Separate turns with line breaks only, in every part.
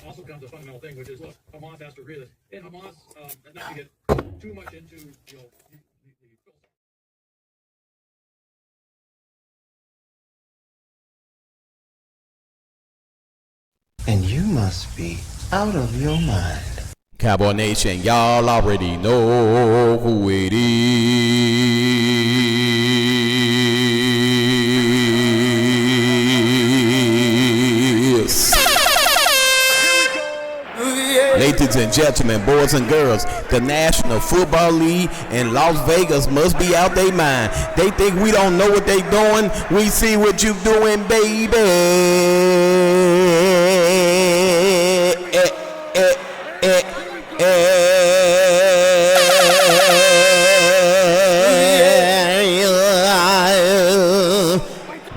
also comes a fundamental thing, which is, look, Hamas has to realize, and Hamas, not to get too much into, the
And you must be out of your mind.
Cowboy Nation, y'all already know who it is. Ladies and gentlemen, boys and girls, the National Football League in Las Vegas must be out their mind. They think we don't know what they doing. We see what you doing, baby.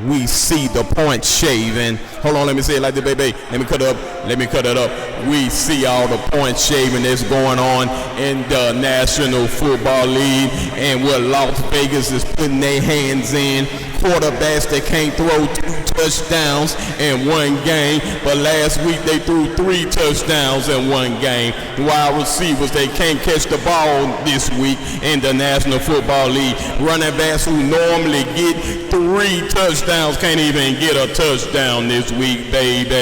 We see the point shaving. Hold on, let me say it like this, baby. Let me cut it up. We see all the point shaving that's going on in the National Football League, and what Las Vegas is putting their hands in. Quarterbacks that can't throw 2 touchdowns in one game, but last week they threw 3 touchdowns in one game. Wide receivers, they can't catch the ball this week in the National Football League. Running backs who normally get 3 touchdowns can't even get a touchdown this week, baby.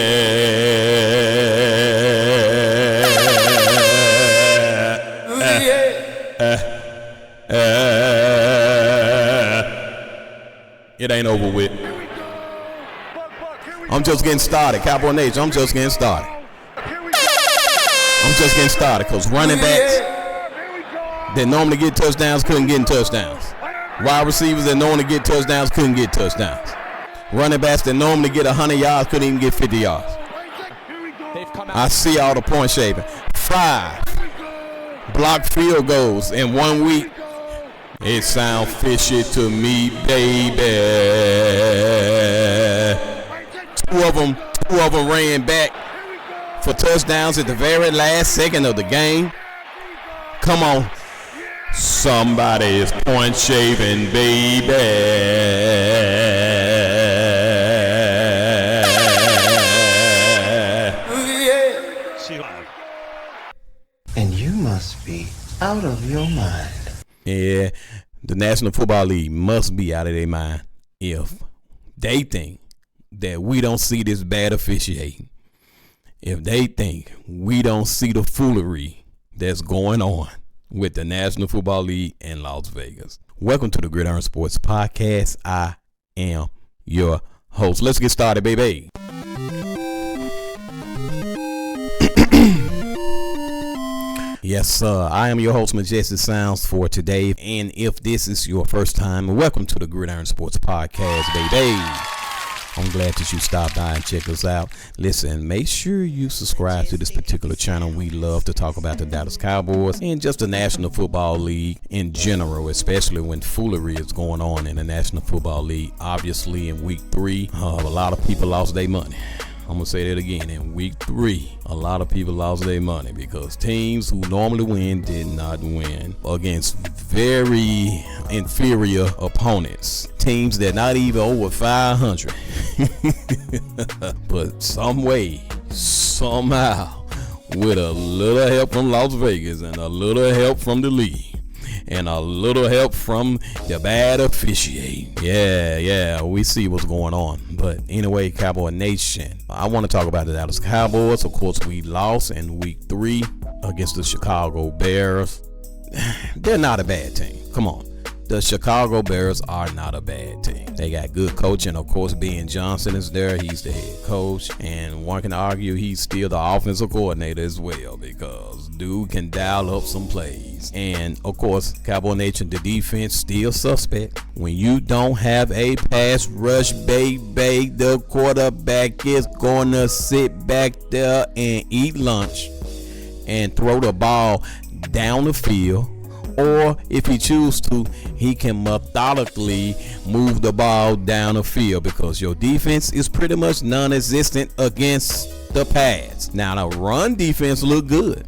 It ain't over with. I'm just getting started, Cowboy Nation. I'm just getting started because running backs that normally get touchdowns couldn't get touchdowns. Wide receivers that normally get touchdowns couldn't get touchdowns. Running backs that normally get 100 yards couldn't even get 50 yards. I see all the point shaving. 5 blocked field goals in 1 week. It sounds fishy to me, baby. Two of them ran back for touchdowns at the very last second of the game. Come on. Somebody is point shaving, baby.
And you must be out of your mind.
Yeah, the National Football League must be out of their mind if they think that we don't see this bad officiating. If they think we don't see the foolery that's going on with the National Football League in Las Vegas. Welcome to the Gridiron Sports Podcast. I am your host. Let's get started, baby. Yes, sir. I am your host, Majestic Sounds, for today. And if this is your first time, welcome to the Gridiron Sports Podcast, baby. I'm glad that you stopped by and check us out. Listen, make sure you subscribe to this particular channel. We love to talk about the Dallas Cowboys and just the National Football League in general, especially when foolery is going on in the National Football League. Obviously, in week 3, a lot of people lost their money. I'm going to say that again. In week 3, a lot of people lost their money because teams who normally win did not win against very inferior opponents. Teams that not even over 500. But some way, somehow, with a little help from Las Vegas and a little help from the league, and a little help from the bad officiating. Yeah, we see what's going on. But anyway, Cowboy Nation, I want to talk about the Dallas Cowboys. Of course, we lost in week 3 against the Chicago Bears. They're not a bad team. Come on. The Chicago Bears are not a bad team. They got good coaching. Of course, Ben Johnson is there. He's the head coach. And one can argue he's still the offensive coordinator as well because dude can dial up some plays. And, of course, Cowboy Nation, the defense still suspect. When you don't have a pass rush, baby, the quarterback is going to sit back there and eat lunch and throw the ball down the field. Or if he chooses to, he can methodically move the ball down the field because your defense is pretty much non-existent against the pass. Now, the run defense look good.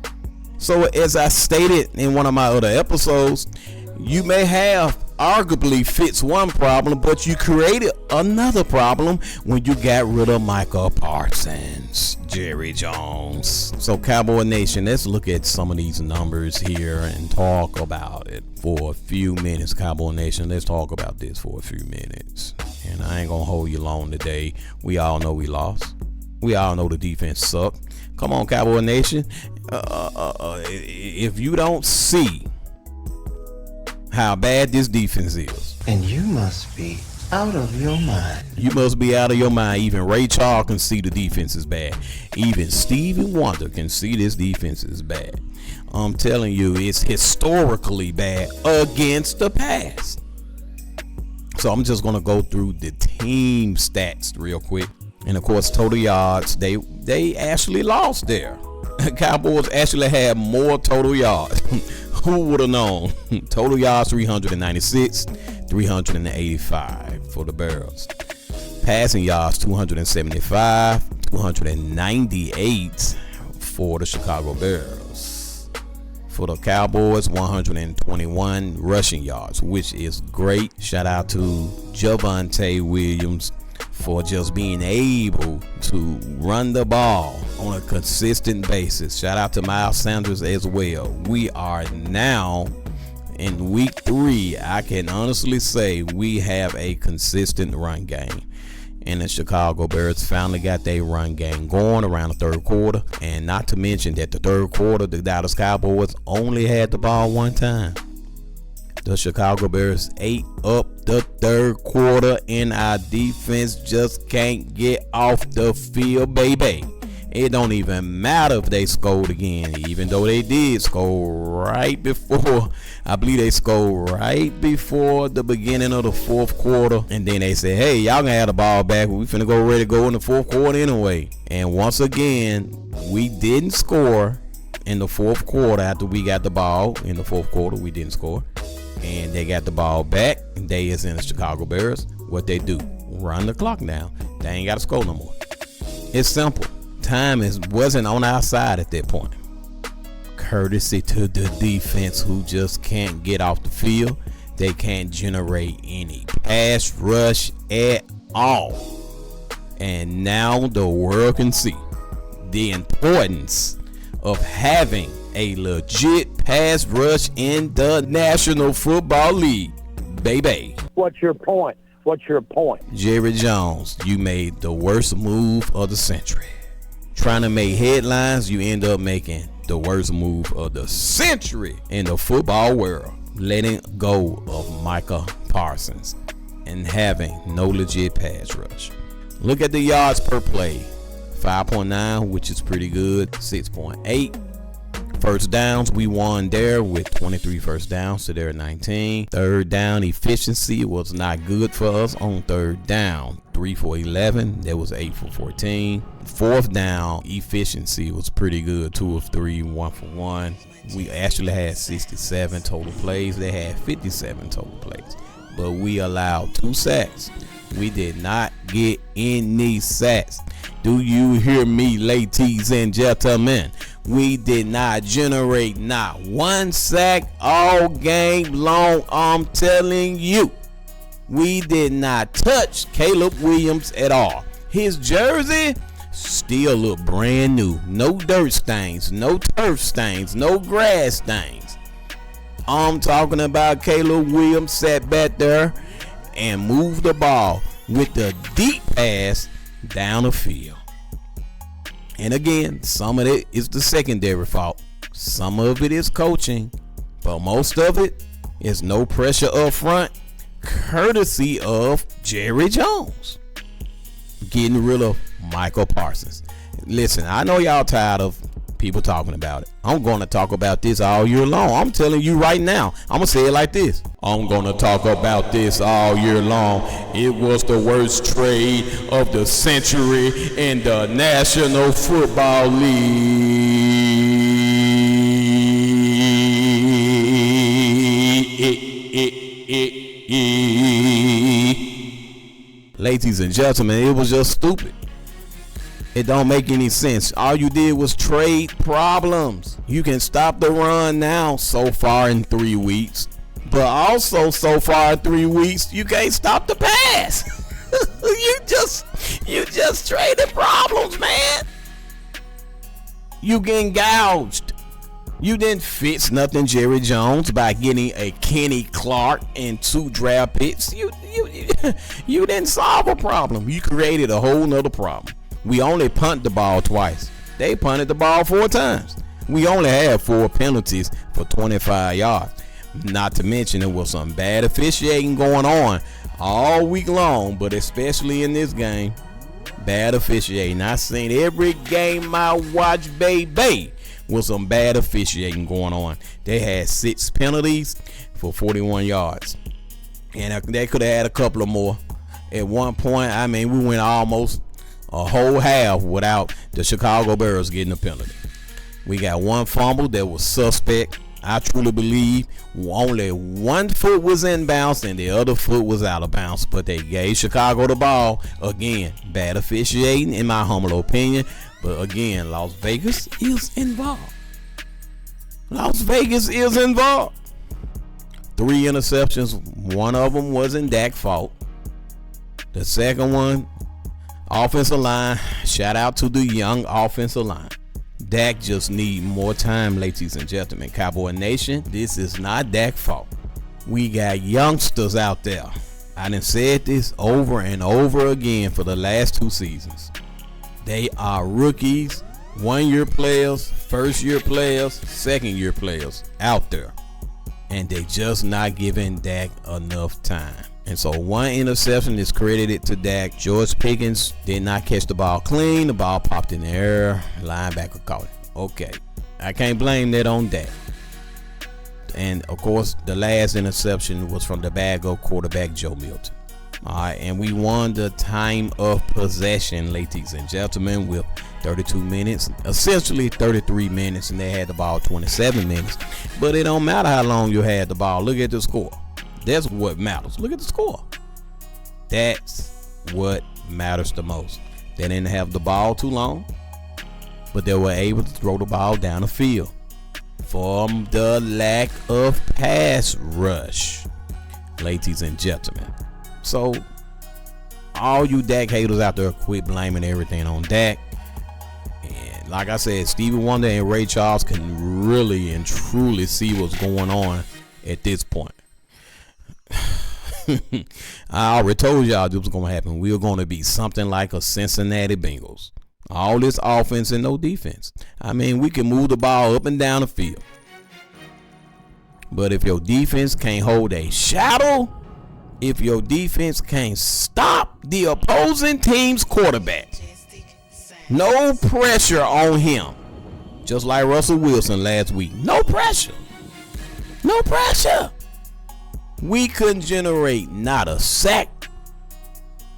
So as I stated in one of my other episodes, you may have arguably fits one problem, but you created another problem when you got rid of Micah Parsons, Jerry Jones. So Cowboy Nation, let's look at some of these numbers here and talk about it for a few minutes. Cowboy Nation, let's talk about this for a few minutes. And I ain't gonna hold you long today. We all know we lost. We all know the defense sucked. Come on, Cowboy Nation. If you don't see how bad this defense is,
And you must be out of your mind.
you must be out of your mind. Even Ray Charles can see the defense is bad. Even Stevie Wonder can see this defense is bad. I'm telling you, it's historically bad against the pass. So I'm just gonna go through the team stats real quick. And of course, total yards, they actually lost there. Cowboys actually had more total yards. Who would have known? Total yards 396, 385 for the Bears. Passing yards 275, 298 for the Chicago Bears. For the Cowboys, 121 rushing yards, which is great. Shout out to Javonte Williams for just being able to run the ball on a consistent basis. Shout out to Miles Sanders as well. We are now in week 3. I can honestly say we have a consistent run game. And the Chicago Bears finally got their run game going around the third quarter. And not to mention that the third quarter, the Dallas Cowboys only had the ball one time. The Chicago Bears ate up the third quarter, and our defense just can't get off the field, baby. It don't even matter if they scored again, even though they did score right before, I believe they scored right before the beginning of the fourth quarter. And then they said, hey, y'all gonna have the ball back. We finna go ready to go in the fourth quarter anyway. And once again, we didn't score in the fourth quarter after we got the ball. In the fourth quarter, we didn't score. And they got the ball back. They is in the Chicago Bears. What they do? Run the clock down. They ain't got to score no more. It's simple. Time wasn't on our side at that point. Courtesy to the defense, who just can't get off the field. They can't generate any pass rush at all. And now the world can see the importance of having a legit pass rush in the National Football League, baby.
What's your point? What's your point?
Jerry Jones, you made the worst move of the century. Trying to make headlines, you end up making the worst move of the century in the football world. Letting go of Micah Parsons and having no legit pass rush. Look at the yards per play. 5.9, which is pretty good. 6.8. First downs, we won there with 23 first downs, so they're 19. Third down efficiency was not good for us on third down. 3 for 11. That was 8 for 14. Fourth down efficiency was pretty good. 2 of 3, 1 for 1. We actually had 67 total plays. They had 57 total plays. But we allowed 2 sacks. We did not get any sacks. Do you hear me, ladies and gentlemen? We did not generate not one sack all game long. I'm telling you. We did not touch Caleb Williams at all. His jersey still look brand new. No dirt stains, no turf stains, no grass stains. I'm talking about Caleb Williams sat back there and moved the ball with the deep pass down the field. And again, some of it is the secondary fault. Some of it is coaching, but most of it is no pressure up front, courtesy of Jerry Jones. Getting rid of Micah Parsons. Listen, I know y'all tired of people talking about it. I'm going to talk about this all year long. I'm telling you right now. I'm going to say it like this. I'm going to talk about this all year long. It was the worst trade of the century in the National Football League. Ladies and gentlemen, it was just stupid. It don't make any sense. All you did was trade problems. You can stop the run now. So far in 3 weeks, But also, so far 3 weeks, you can't stop the pass. you just traded problems, man. You getting gouged. You didn't fix nothing, Jerry Jones, by getting a Kenny Clark and 2 draft picks. You didn't solve a problem. You created a whole nother problem. We only punt the ball twice. They punted the ball 4 times. We only had 4 penalties for 25 yards. Not to mention there was some bad officiating going on all week long, but especially in this game, bad officiating. I seen every game I watched, baby, with some bad officiating going on. They had 6 penalties for 41 yards, and they could have had a couple of more. At one point, I mean, we went almost a whole half without the Chicago Bears getting a penalty. We got 1 fumble that was suspect. I truly believe only 1 foot was in bounds and the other foot was out of bounds, but they gave Chicago the ball. Again, bad officiating in my humble opinion, but again, Las Vegas is involved. Las Vegas is involved. 3 interceptions, 1 of them wasn't Dak's fault. The second one, offensive line, shout out to the young offensive line. Dak just need more time, ladies and gentlemen. Cowboy Nation, this is not Dak's fault. We got youngsters out there. I done said this over and over again for the last 2 seasons. They are rookies, 1-year players, first-year players, second-year players out there. And they just not giving Dak enough time. And so 1 interception is credited to Dak. George Pickens did not catch the ball clean. The ball popped in the air. Linebacker caught it. Okay. I can't blame that on Dak. And, of course, the last interception was from the backup quarterback, Joe Milton. All right. And we won the time of possession, ladies and gentlemen, with 32 minutes. Essentially 33 minutes, and they had the ball 27 minutes. But it don't matter how long you had the ball. Look at the score. That's what matters. Look at the score. That's what matters the most. They didn't have the ball too long, but they were able to throw the ball down the field from the lack of pass rush, ladies and gentlemen. So all you Dak haters out there, quit blaming everything on Dak. And like I said, Stevie Wonder and Ray Charles can really and truly see what's going on at this point. I already told y'all this was going to happen. We were going to be something like a Cincinnati Bengals. All this offense and no defense. I mean, we can move the ball up and down the field. But if your defense can't hold a shadow, if your defense can't stop the opposing team's quarterback, no pressure on him. Just like Russell Wilson last week. No pressure. No pressure. We couldn't generate not a sack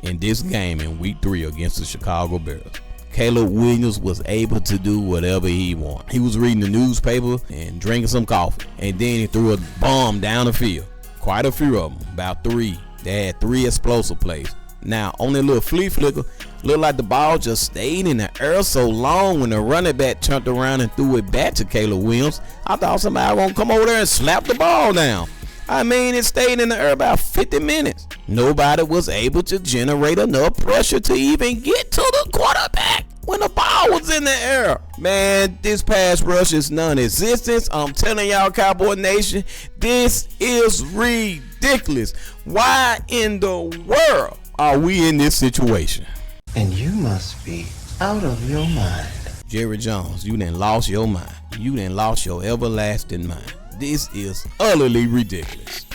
in this game in week 3 against the Chicago Bears. Caleb Williams was able to do whatever he wanted. He was reading the newspaper and drinking some coffee, and then he threw a bomb down the field. Quite a few of them, about 3. They had 3 explosive plays. Now, on that little flea flicker, looked like the ball just stayed in the air so long when the running back turned around and threw it back to Caleb Williams. I thought somebody was going to come over there and slap the ball down. I mean, it stayed in the air about 50 minutes. Nobody was able to generate enough pressure to even get to the quarterback when the ball was in the air. Man, this pass rush is non-existent. I'm telling y'all, Cowboy Nation, this is ridiculous. Why in the world are we in this situation?
And you must be out of your mind.
Jerry Jones, you done lost your mind. You done lost your everlasting mind. This is utterly ridiculous.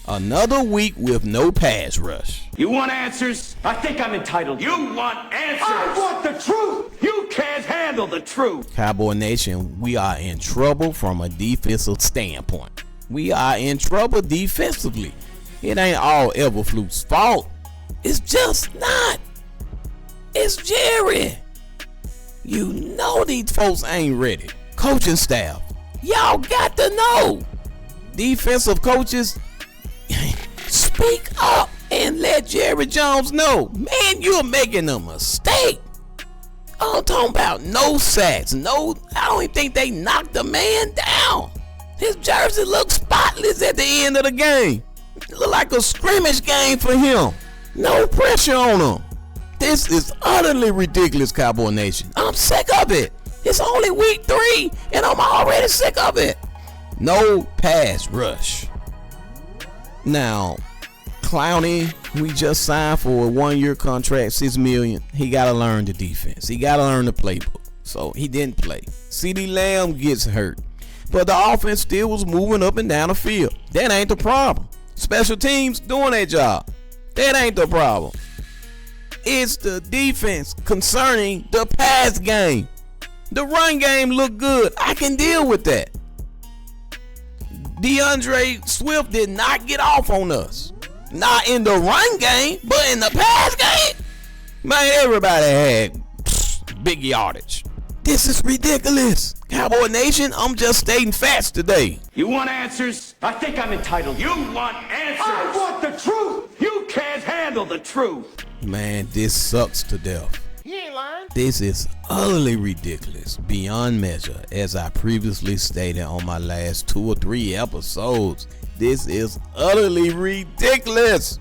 Another week with no pass rush.
You want answers? I think I'm entitled. You want answers? I want the truth. You can't handle the truth.
Cowboy Nation, we are in trouble from a defensive standpoint. We are in trouble defensively. It ain't all Everflute's fault. It's just not. It's Jerry. You know these folks ain't ready. Coaching staff, y'all got to know. Defensive coaches, speak up and let Jerry Jones know. Man, you're making a mistake. I'm talking about no sacks. No, I don't even think they knocked the man down. His jersey looks spotless. regardless at the end of the game. It look like a scrimmage game for him. No pressure on him. This is utterly ridiculous, Cowboy Nation. I'm sick of it. It's only week 3 and I'm already sick of it. No pass rush. Now, Clowney, we just signed for a 1-year contract, $6 million. He gotta learn the defense. He gotta learn the playbook. So he didn't play. CeeDee Lamb gets hurt. But the offense still was moving up and down the field. That ain't the problem. Special teams doing their job. That ain't the problem. It's the defense concerning the pass game. The run game looked good. I can deal with that. DeAndre Swift did not get off on us. Not in the run game, but in the pass game. Man, everybody had big yardage. This is ridiculous. Cowboy Nation, I'm just stating facts today.
You want answers? I think I'm entitled. You want answers? I want the truth. You can't handle the truth.
Man, this sucks to death.
He ain't lying.
This is utterly ridiculous, beyond measure. As I previously stated on my last 2 or 3 episodes, this is utterly ridiculous.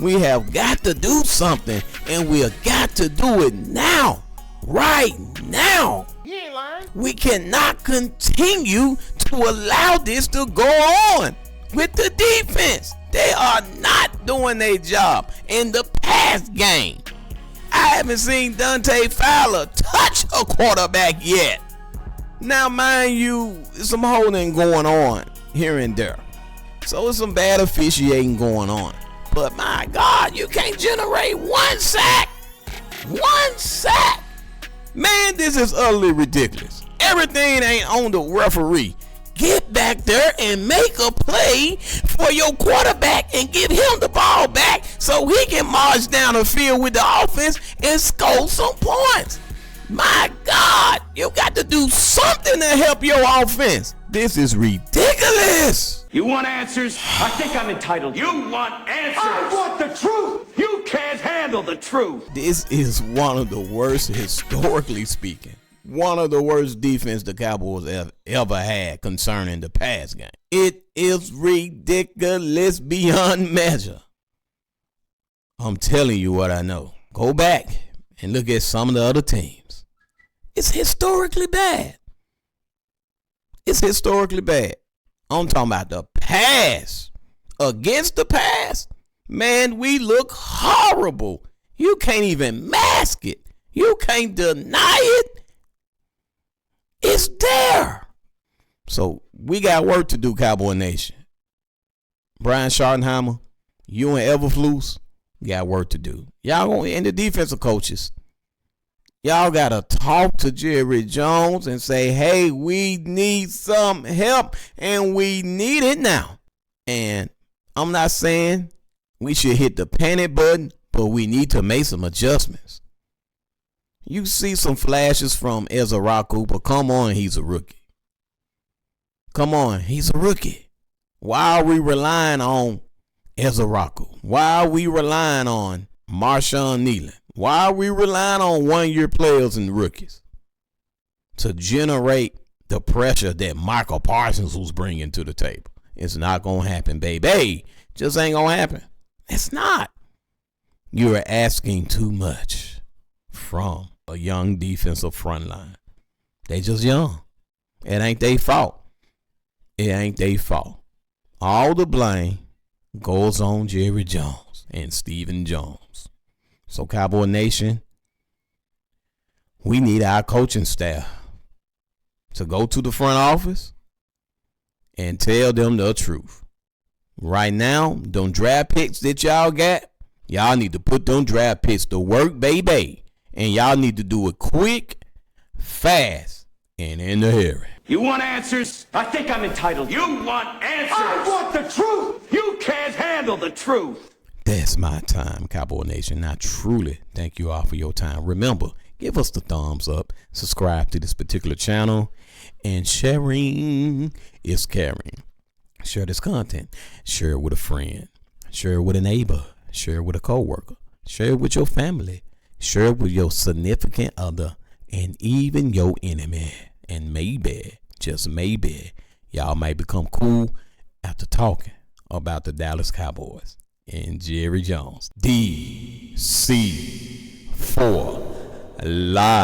We have got to do something, and we have got to do it now. Right now.
He ain't lying.
We cannot continue to allow this to go on with the defense. They are not doing their job in the pass game. I haven't seen Dante Fowler touch a quarterback yet. Now, mind you, some holding going on here and there. So it's some bad officiating going on. But my God, you can't generate 1 sack. 1 sack. Man, this is utterly ridiculous. Everything ain't on the referee. Get back there and make a play for your quarterback and give him the ball back so he can march down the field with the offense and score some points. My God, you got to do something to help your offense. This is ridiculous.
You want answers? I think I'm entitled. You want answers? I want the truth. You can't handle the truth.
This is one of the worst, historically speaking, one of the worst defense the Cowboys ever had concerning the pass game. It is ridiculous beyond measure. I'm telling you what I know. Go back and look at some of the other teams. It's historically bad. It's historically bad. I'm talking about the pass. Against the pass, man, we look horrible. You can't even mask it. You can't deny it. It's there. So we got work to do, Cowboy Nation. Brian Schottenheimer, you and Everflus, got work to do. Y'all and the defensive coaches, y'all got to talk to Jerry Jones and say, hey, we need some help and we need it now. And I'm not saying we should hit the panic button, but we need to make some adjustments. You see some flashes from Ezra Cooper. Come on, he's a rookie. Come on, he's a rookie. Why are we relying on Ezra Cooper? Why are we relying on Marshawn Nealon? Why are we relying on 1-year players and rookies to generate the pressure that Micah Parsons was bringing to the table? It's not going to happen, baby. Just ain't going to happen. It's not. You are asking too much from a young defensive front line. They just young. It ain't their fault. It ain't their fault. All the blame goes on Jerry Jones and Stephen Jones. So, Cowboy Nation, we need our coaching staff to go to the front office and tell them the truth. Right now, them draft picks that y'all got, y'all need to put them draft picks to work, baby. And y'all need to do it quick, fast, and in a hurry.
You want answers? I think I'm entitled. You want answers? I want the truth. You can't handle the truth.
That's my time, Cowboy Nation. I truly thank you all for your time. Remember, give us the thumbs up, subscribe to this particular channel, and sharing is caring. Share this content. Share it with a friend. Share it with a neighbor. Share it with a coworker. Share it with your family. Share it with your significant other and even your enemy. And maybe, just maybe, y'all might become cool after talking about the Dallas Cowboys and Jerry Jones. DC4 Live.